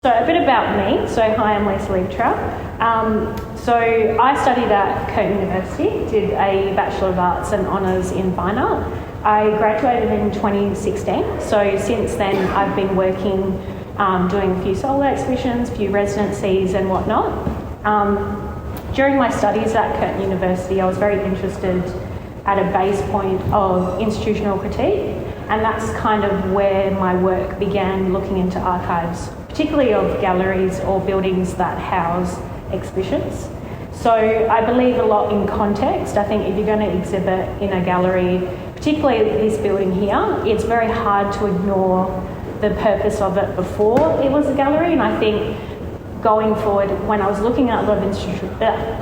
So a bit about me. So hi, I'm Liebetrau. So I studied at Perth University, did a Bachelor of Arts and Honours in Fine Art. I graduated in 2016. So since then I've been working, doing a few solo exhibitions, a few residencies and whatnot. During my studies at Perth University, I was very interested at a base point of institutional critique, and that's kind of where my work began, looking into archives, particularly of galleries or buildings that house exhibitions. So I believe a lot in context. I think if you're going to exhibit in a gallery, particularly this building here, it's very hard to ignore the purpose of it before it was a gallery. And I think going forward, when I was looking at a lot of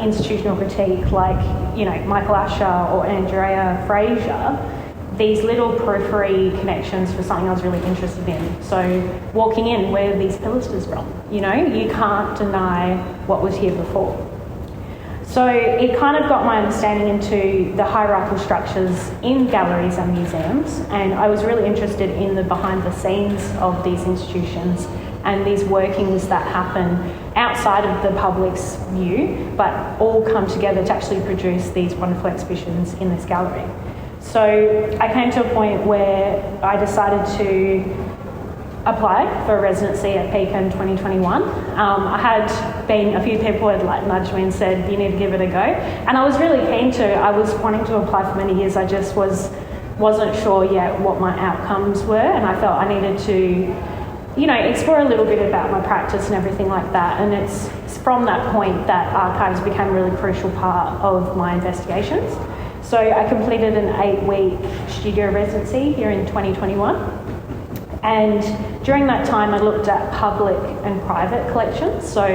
institutional critique, like, you know, Michael Asher or Andrea Fraser, these little periphery connections for something I was really interested in. So walking in, where are these pilasters from? You know, you can't deny what was here before. So it kind of got my understanding into the hierarchical structures in galleries and museums, and I was really interested in the behind the scenes of these institutions and these workings that happen outside of the public's view, but all come together to actually produce these wonderful exhibitions in this gallery. So I came to a point where I decided to apply for a residency at PICA in 2021. A few people had nudged me and said, you need to give it a go. And I was really keen to. I was wanting to apply for many years. I just wasn't sure yet what my outcomes were, and I felt I needed to, you know, explore a little bit about my practice and everything like that. And it's from that point that archives became a really crucial part of my investigations. So I completed an 8-week studio residency here in 2021. And during that time, I looked at public and private collections. So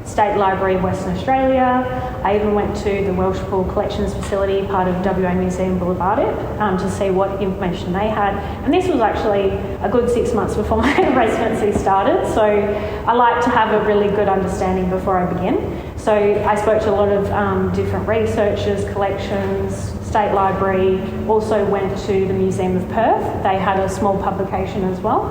State Library of Western Australia. I even went to the Welsh Pool Collections Facility, part of WA Museum Boorloo, to see what information they had. And this was actually a good 6 months before my residency started. So I like to have a really good understanding before I begin. So I spoke to a lot of different researchers, collections, State Library, also went to the Museum of Perth. They had a small publication as well.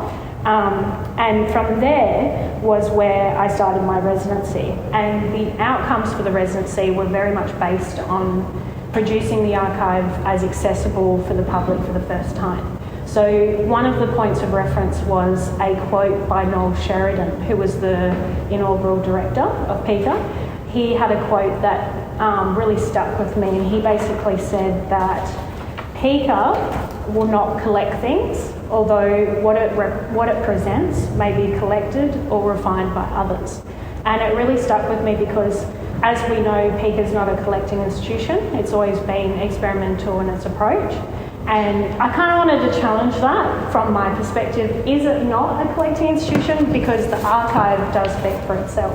And from there was where I started my residency. And the outcomes for the residency were very much based on producing the archive as accessible for the public for the first time. So one of the points of reference was a quote by Noel Sheridan, who was the inaugural director of PICA. He had a quote that really stuck with me, and he basically said that PICA will not collect things, although what it presents may be collected or refined by others. And it really stuck with me because, as we know, PICA is not a collecting institution. It's always been experimental in its approach. And I kind of wanted to challenge that from my perspective. Is it not a collecting institution? Because the archive does speak for itself.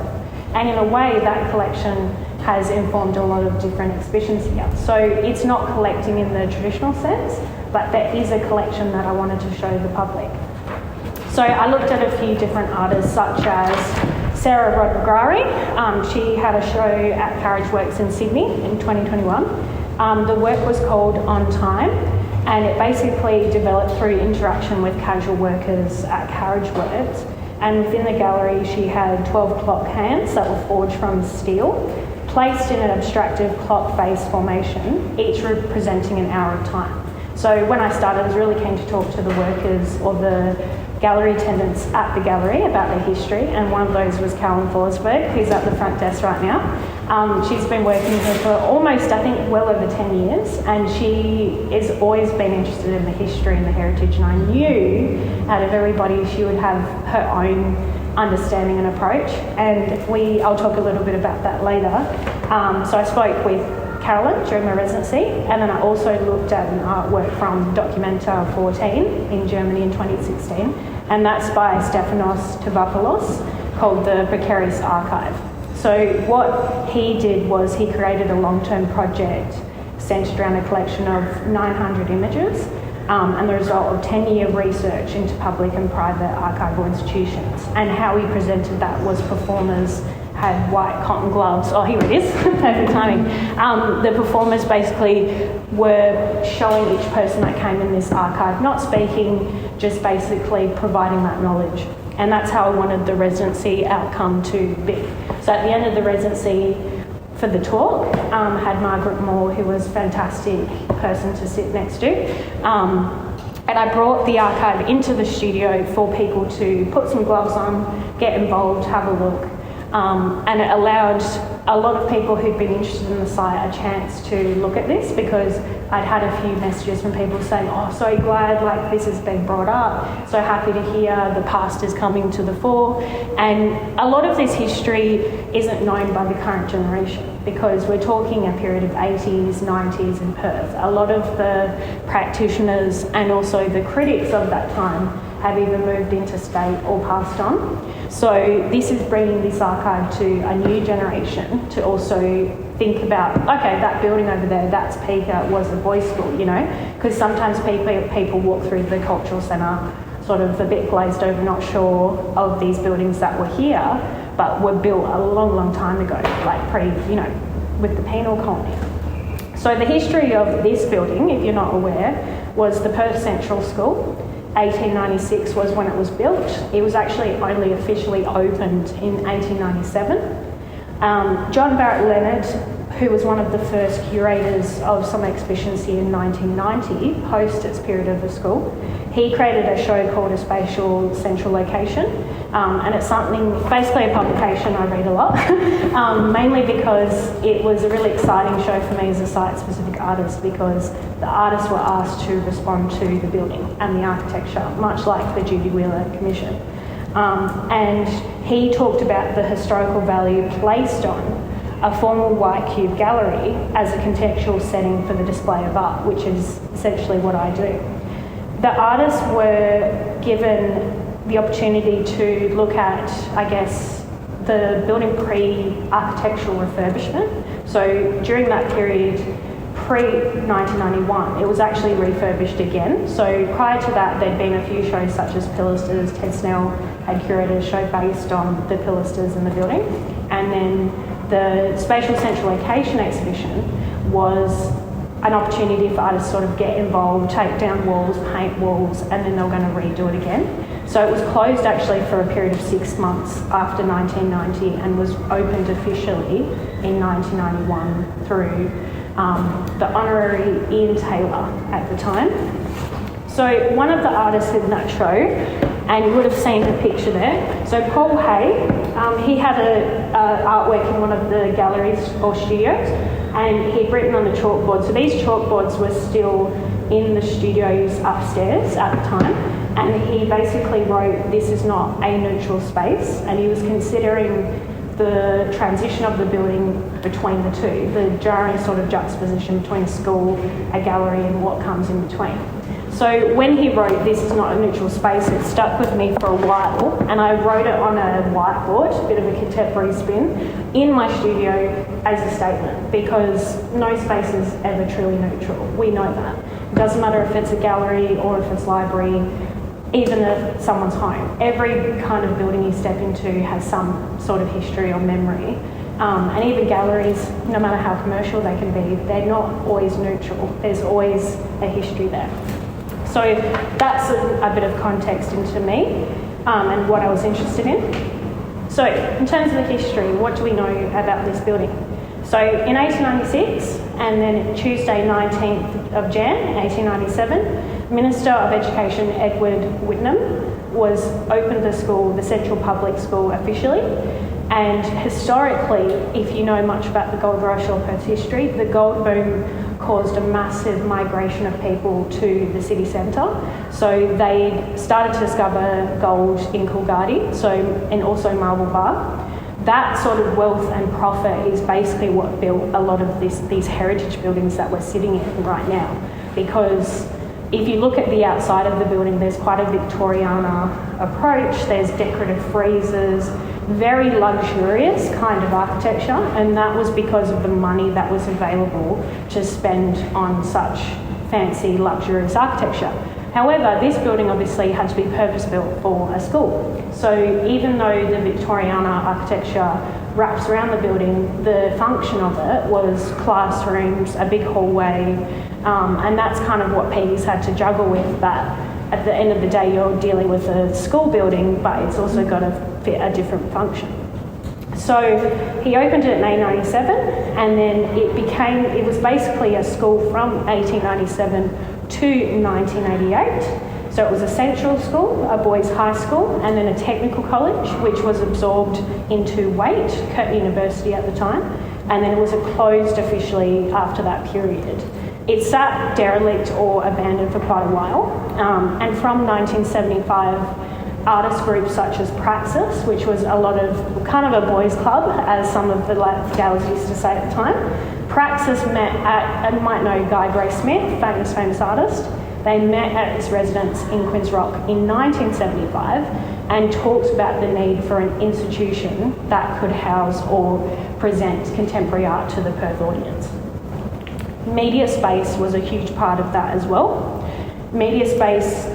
And in a way, that collection has informed a lot of different exhibitions here. So it's not collecting in the traditional sense, but there is a collection that I wanted to show the public. So I looked at a few different artists, such as Sarah Rodrigari. She had a show at Carriageworks in Sydney in 2021. The work was called On Time, and it basically developed through interaction with casual workers at Carriageworks. And within the gallery, she had 12 clock hands that were forged from steel, placed in an abstractive clock face formation, each representing an hour of time. So when I started, I was really keen to talk to the workers or the gallery attendants at the gallery about their history, and one of those was Carolyn Forsberg, who's at the front desk right now. She's been working here for almost, I think, well over 10 years, and she has always been interested in the history and the heritage, and I knew out of everybody she would have her own understanding and approach, and I'll talk a little bit about that later. So I spoke with Carolyn during my residency, and then I also looked at an artwork from Documenta 14 in Germany in 2016, and that's by Stefanos Tavopoulos, called The Precarious Archive. So what he did was he created a long-term project centred around a collection of 900 images, and the result of 10-year research into public and private archival institutions. And how he presented that was performers had white cotton gloves. Oh, here it is. Perfect timing. The performers basically were showing each person that came in this archive, not speaking, just basically providing that knowledge. And that's how I wanted the residency outcome to be. So at the end of the residency, for the talk, had Margaret Moore, who was a fantastic person to sit next to. And I brought the archive into the studio for people to put some gloves on, get involved, have a look. And it allowed a lot of people who'd been interested in the site a chance to look at this, because I'd had a few messages from people saying, oh, so glad like this has been brought up, so happy to hear the past is coming to the fore. And a lot of this history isn't known by the current generation, because we're talking a period of 80s, 90s in Perth. A lot of the practitioners and also the critics of that time have either moved interstate or passed on. So this is bringing this archive to a new generation to also think about, okay, that building over there, that's PICA, it was a boys' school, you know, because sometimes people walk through the cultural centre sort of a bit glazed over, not sure of these buildings that were here, but were built a long, long time ago, like with the penal colony. So the history of this building, if you're not aware, was the Perth Central School. 1896 was when it was built. It was actually only officially opened in 1897. John Barrett Leonard, who was one of the first curators of some exhibitions here in 1990, post its period of the school, he created a show called A Spatial Central Location, and it's something, basically a publication I read a lot, mainly because it was a really exciting show for me as a site-specific artist, because the artists were asked to respond to the building and the architecture, much like the Judy Wheeler Commission. And he talked about the historical value placed on a formal white cube gallery as a contextual setting for the display of art, which is essentially what I do. The artists were given the opportunity to look at, I guess, the building pre-architectural refurbishment. So during that period, pre-1991, it was actually refurbished again. So prior to that, there'd been a few shows such as Pilasters. Ted Snell had curated a show based on the pilasters in the building. And then the Spatial Central Location exhibition was an opportunity for artists to sort of get involved, take down walls, paint walls, and then they were going to redo it again. So it was closed actually for a period of 6 months after 1990 and was opened officially in 1991 through the Honorary Ian Taylor at the time. So one of the artists in that show, and you would have seen the picture there, so Paul Hay, he had a artwork in one of the galleries or studios, and he'd written on the chalkboard. So these chalkboards were still in the studios upstairs at the time, and he basically wrote, "This is not a neutral space," and he was considering the transition of the building between the two, the jarring sort of juxtaposition between a school, a gallery, and what comes in between. So when he wrote, "This is not a neutral space," it stuck with me for a while, and I wrote it on a whiteboard, a bit of a contemporary spin, in my studio as a statement, because no space is ever truly neutral. We know that. It doesn't matter if it's a gallery or if it's library, even if someone's home. Every kind of building you step into has some sort of history or memory. And even galleries, no matter how commercial they can be, they're not always neutral. There's always a history there. So that's a bit of context into me and what I was interested in. So in terms of the history, what do we know about this building? So in 1896, and then Tuesday 19th of Jan 1897, Minister of Education Edward Whitnam opened the school, the Central Public School, officially. And historically, if you know much about the gold rush or Perth's history, the gold boom caused a massive migration of people to the city centre. So they started to discover gold in Coolgardie, and also Marble Bar. That sort of wealth and profit is basically what built a lot of these heritage buildings that we're sitting in right now. Because if you look at the outside of the building, there's quite a Victoriana approach, there's decorative friezes, very luxurious kind of architecture, and that was because of the money that was available to spend on such fancy, luxurious architecture. However, this building obviously had to be purpose-built for a school. So even though the Victoriana architecture wraps around the building, the function of it was classrooms, a big hallway, and that's kind of what PICA's had to juggle with, that at the end of the day, you're dealing with a school building, but it's also got to fit a different function. So he opened it in 1897, and then it was basically a school from 1897 to 1988. So it was a central school, a boys' high school, and then a technical college, which was absorbed into Waite, Curtin University at the time, and then it was closed officially after that period. It sat derelict or abandoned for quite a while, and from 1975, artist groups such as Praxis, which was a lot of kind of a boys' club, as some of the gals used to say at the time. Praxis met at, and you might know Guy Graysmith, famous artist. They met at his residence in Queen's Rock in 1975 and talked about the need for an institution that could house or present contemporary art to the Perth audience. Media Space was a huge part of that as well. Media Space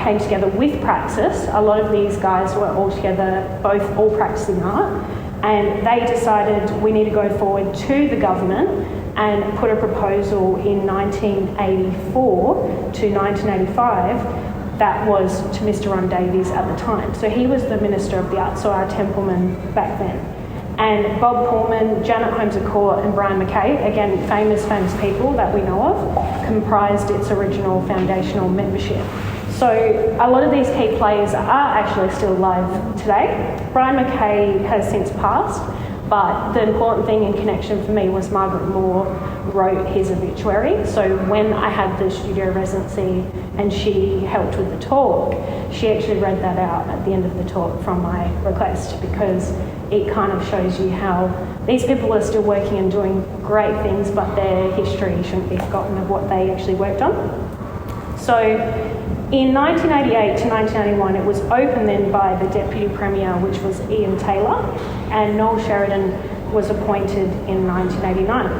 came together with Praxis. A lot of these guys were all together, all practicing art, and they decided we need to go forward to the government and put a proposal in 1984 to 1985 that was to Mr. Ron Davies at the time. So he was the Minister of the Arts, so our Templeman back then. And Bob Pullman, Janet Holmes-a-Court and Brian Mackay, again famous people that we know of, comprised its original foundational membership. So a lot of these key players are actually still alive today. Brian Mackay has since passed, but the important thing in connection for me was Margaret Moore wrote his obituary. So when I had the studio residency and she helped with the talk, she actually read that out at the end of the talk from my request, because it kind of shows you how these people are still working and doing great things, but their history shouldn't be forgotten of what they actually worked on. So in 1988 to 1991, it was opened then by the Deputy Premier, which was Ian Taylor, and Noel Sheridan was appointed in 1989.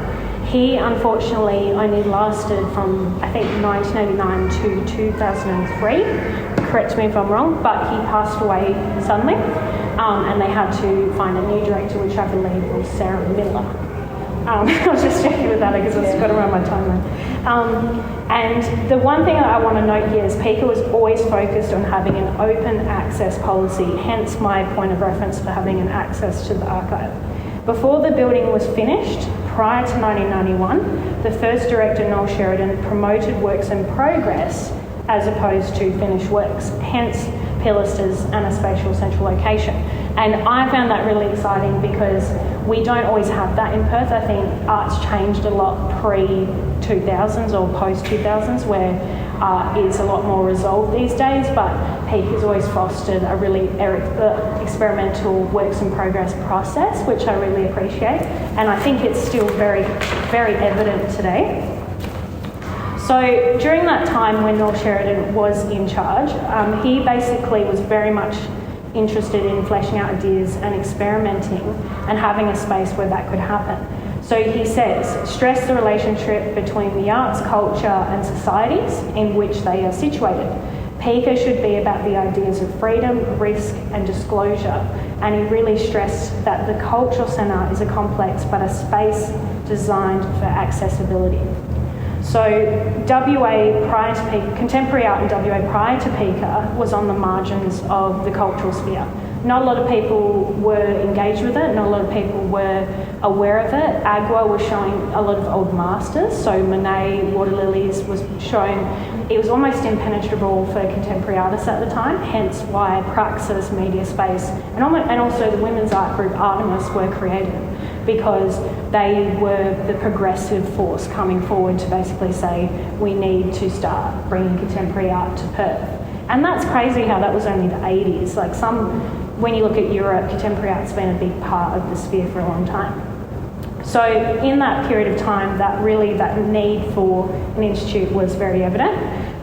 He unfortunately only lasted from, I think, 1989 to 2003. Correct me if I'm wrong, but he passed away suddenly, and they had to find a new director, which I believe was Sarah Miller. I was just checking with that because I've got around my timeline. And the one thing that I want to note here is PICA was always focused on having an open access policy, hence my point of reference for having an access to the archive. Before the building was finished, prior to 1991, the first director, Noel Sheridan, promoted works in progress as opposed to finished works, hence pilasters and a spatial central location. And I found that really exciting because we don't always have that in Perth. I think art's changed a lot pre-2000s or post-2000s, where art is a lot more resolved these days, but PICA has always fostered a really experimental works in progress process, which I really appreciate, and I think it's still very, very evident today. So during that time when Noel Sheridan was in charge, he basically was very much interested in fleshing out ideas and experimenting and having a space where that could happen. So he says, stress the relationship between the arts, culture and societies in which they are situated. PICA should be about the ideas of freedom, risk and disclosure, and he really stressed that the cultural centre is a complex but a space designed for accessibility. So WA prior to PICA, contemporary art in WA prior to PICA was on the margins of the cultural sphere. Not a lot of people were engaged with it, not a lot of people were aware of it. Agua was showing a lot of old masters, so Monet, Water Lilies was showing, it was almost impenetrable for contemporary artists at the time, hence why Praxis, Media Space, and also the women's art group Artemis were created, because they were the progressive force coming forward to basically say, we need to start bringing contemporary art to Perth. And that's crazy how that was only the 80s. Like when you look at Europe, contemporary art's been a big part of the sphere for a long time. So in that period of time, that need for an institute was very evident.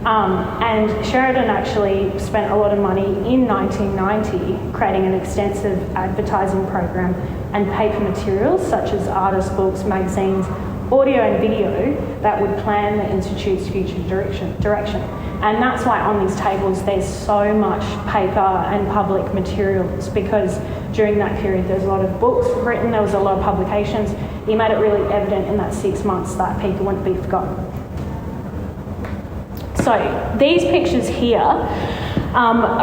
And Sheridan actually spent a lot of money in 1990 creating an extensive advertising program and paper materials such as artist books, magazines, audio and video that would plan the Institute's future direction. And that's why on these tables there's so much paper and public materials, because during that period there's a lot of books written, there was a lot of publications. He made it really evident in that 6 months that PICA wouldn't be forgotten. So these pictures here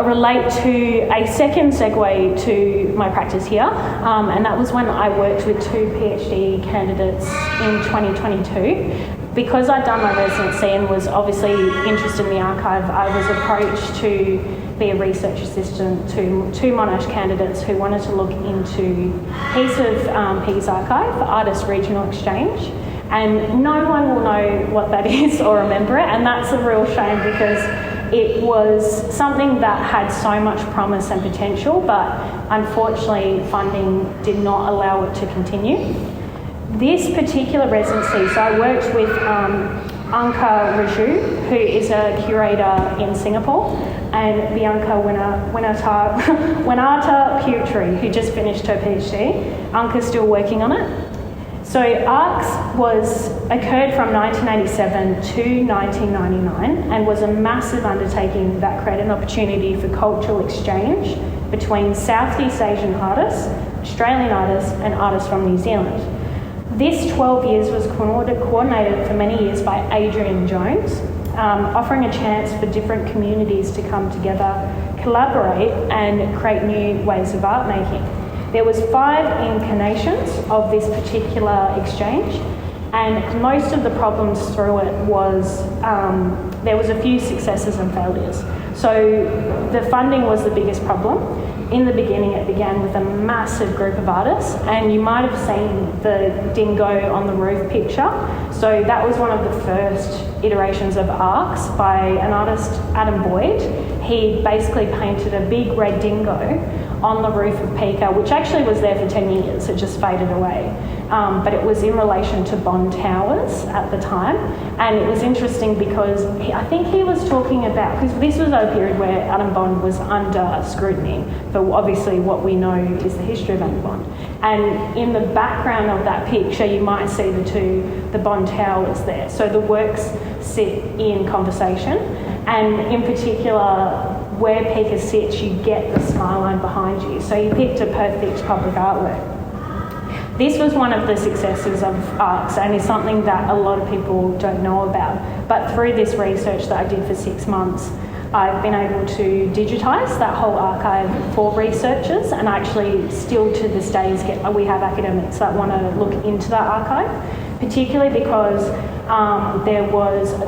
relate to a second segue to my practice here, and that was when I worked with 2 PhD candidates in 2022. Because I'd done my residency and was obviously interested in the archive, I was approached to be a research assistant to 2 Monash candidates who wanted to look into a piece of PICA's archive, Artist Regional Exchange. And no one will know what that is or remember it, and that's a real shame because it was something that had so much promise and potential, but unfortunately funding did not allow it to continue. This particular residency, so I worked with Anka Raju, who is a curator in Singapore, and Bianca Winata Putri, who just finished her PhD. Anka's still working on it. So ARCS occurred from 1987 to 1999 and was a massive undertaking that created an opportunity for cultural exchange between Southeast Asian artists, Australian artists and artists from New Zealand. This 12 years was coordinated for many years by Adrian Jones, offering a chance for different communities to come together, collaborate and create new ways of art making. There was 5 incarnations of this particular exchange, and most of the problems through it was there was a few successes and failures. So the funding was the biggest problem. In the beginning, it began with a massive group of artists, and you might have seen the dingo on the roof picture. So that was one of the first iterations of ARCS by an artist, Adam Boyd. He basically painted a big red dingo on the roof of PICA, which actually was there for 10 years, it just faded away. But it was in relation to Bond Towers at the time. And it was interesting because I think he was talking about, because this was a period where Adam Bond was under scrutiny for obviously what we know is the history of Adam Bond. And in the background of that picture, you might see the Bond Towers there. So the works sit in conversation. And in particular, where PICA sits, you get the skyline behind you. So you picked a perfect public artwork. This was one of the successes of ARCS and is something that a lot of people don't know about. But through this research that I did for 6 months, I've been able to digitise that whole archive for researchers, and actually still to this day we have academics that want to look into that archive, particularly because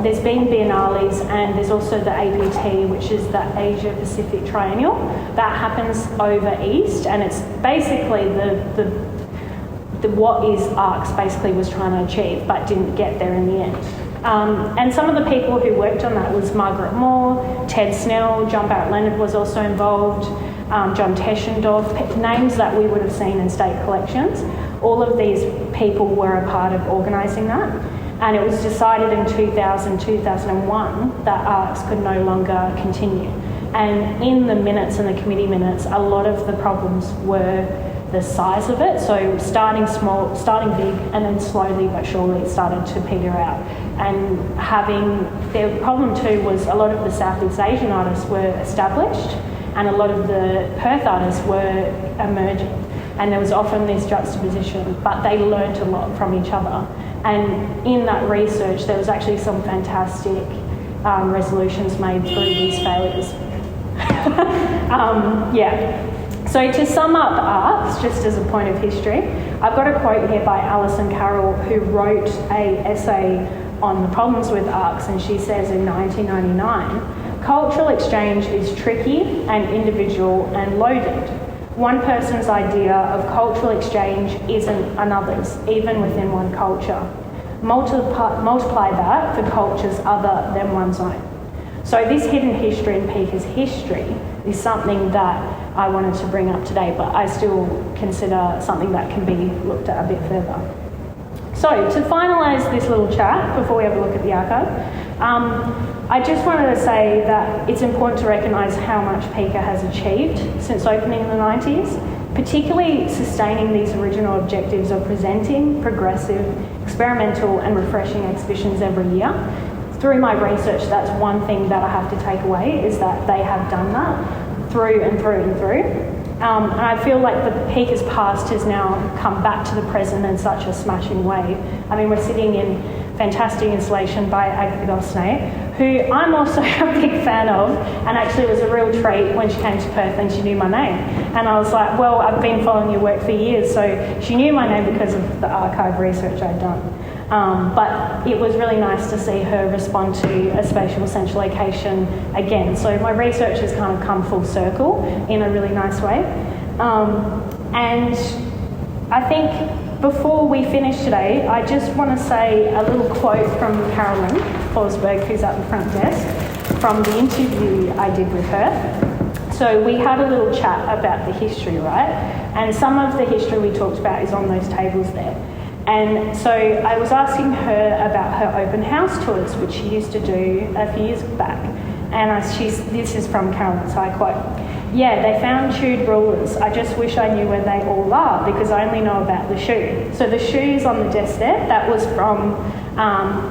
there's been biennales and there's also the APT, which is the Asia Pacific Triennial, that happens over East, and it's basically the what is ARCS basically was trying to achieve but didn't get there in the end. And some of the people who worked on that was Margaret Moore, Ted Snell, John Barrett-Leonard was also involved, John Teschendorf, names that we would have seen in state collections. All of these people were a part of organising that. And it was decided in 2000-2001 that ARCS could no longer continue. And in the minutes and the committee minutes, a lot of the problems were the size of it. So starting small, starting big, and then slowly but surely it started to peter out. And the problem too was a lot of the Southeast Asian artists were established and a lot of the Perth artists were emerging. And there was often this juxtaposition, but they learnt a lot from each other. And in that research, there was actually some fantastic resolutions made through these failures. So to sum up ARCS, just as a point of history, I've got a quote here by Alison Carroll, who wrote an essay on the problems with ARCS, and she says in 1999, cultural exchange is tricky and individual and loaded. One person's idea of cultural exchange isn't another's, even within one culture. Multiply that for cultures other than one's own. So this hidden history in PICA's history is something that I wanted to bring up today, but I still consider something that can be looked at a bit further. So to finalise this little chat, before we have a look at the archive, I just wanted to say that it's important to recognise how much PICA has achieved since opening in the 90s, particularly sustaining these original objectives of presenting progressive, experimental and refreshing exhibitions every year. Through my research, that's one thing that I have to take away, is that they have done that through and through and through. And I feel like the PICA's past has now come back to the present in such a smashing way. I mean, we're sitting in fantastic installation by Agatha Gosnay, who I'm also a big fan of, and actually it was a real treat when she came to Perth and she knew my name. And I was like, well, I've been following your work for years, so she knew my name because of the archive research I'd done. But it was really nice to see her respond to a spatial central location again. So my research has kind of come full circle in a really nice way. And I think before we finish today, I just want to say a little quote from Carolyn Forsberg, who's at the front desk, from the interview I did with her. So we had a little chat about the history, right? And some of the history we talked about is on those tables there. And so I was asking her about her open house tours, which she used to do a few years back. And this is from Carolyn, so I quote, "Yeah, they found chewed rulers. I just wish I knew where they all are because I only know about the shoe." So the shoes on the desk there, that was from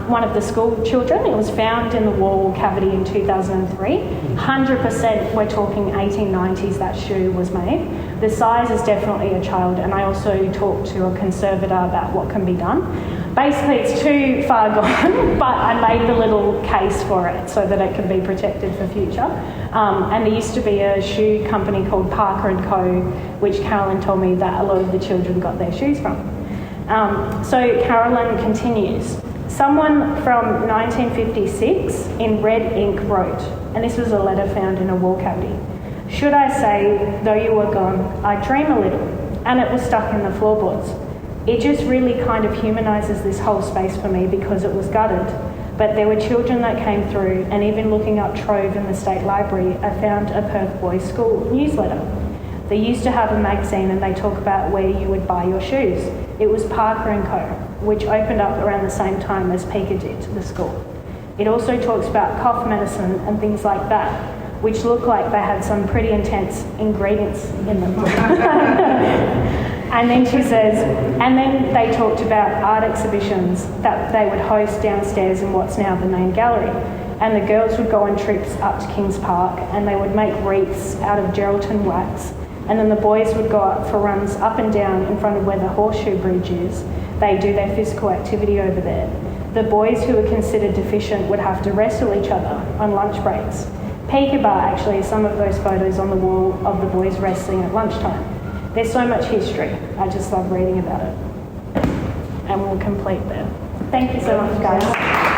one of the school children. It was found in the wall cavity in 2003. 100% we're talking 1890s that shoe was made. The size is definitely a child, and I also talked to a conservator about what can be done. Basically, it's too far gone, but I made the little case for it so that it can be protected for future. And there used to be a shoe company called PICA & Co, which Carolyn told me that a lot of the children got their shoes from. So Carolyn continues. Someone from 1956 in red ink wrote, and this was a letter found in a wall cavity, "Should I say, though you were gone, I dream a little," and it was stuck in the floorboards. It just really kind of humanises this whole space for me because it was gutted. But there were children that came through, and even looking up Trove in the State Library, I found a Perth Boys School newsletter. They used to have a magazine and they talk about where you would buy your shoes. It was Parker & Co, which opened up around the same time as PICA did, the school. It also talks about cough medicine and things like that, which look like they had some pretty intense ingredients in them. And then she says, and then they talked about art exhibitions that they would host downstairs in what's now the main gallery. And the girls would go on trips up to Kings Park and they would make wreaths out of Geraldton wax. And then the boys would go out for runs up and down in front of where the Horseshoe Bridge is. They do their physical activity over there. The boys who were considered deficient would have to wrestle each other on lunch breaks. PICA bar actually is some of those photos on the wall of the boys wrestling at lunchtime. There's so much history. I just love reading about it. And we'll complete there. Thank you so much, guys.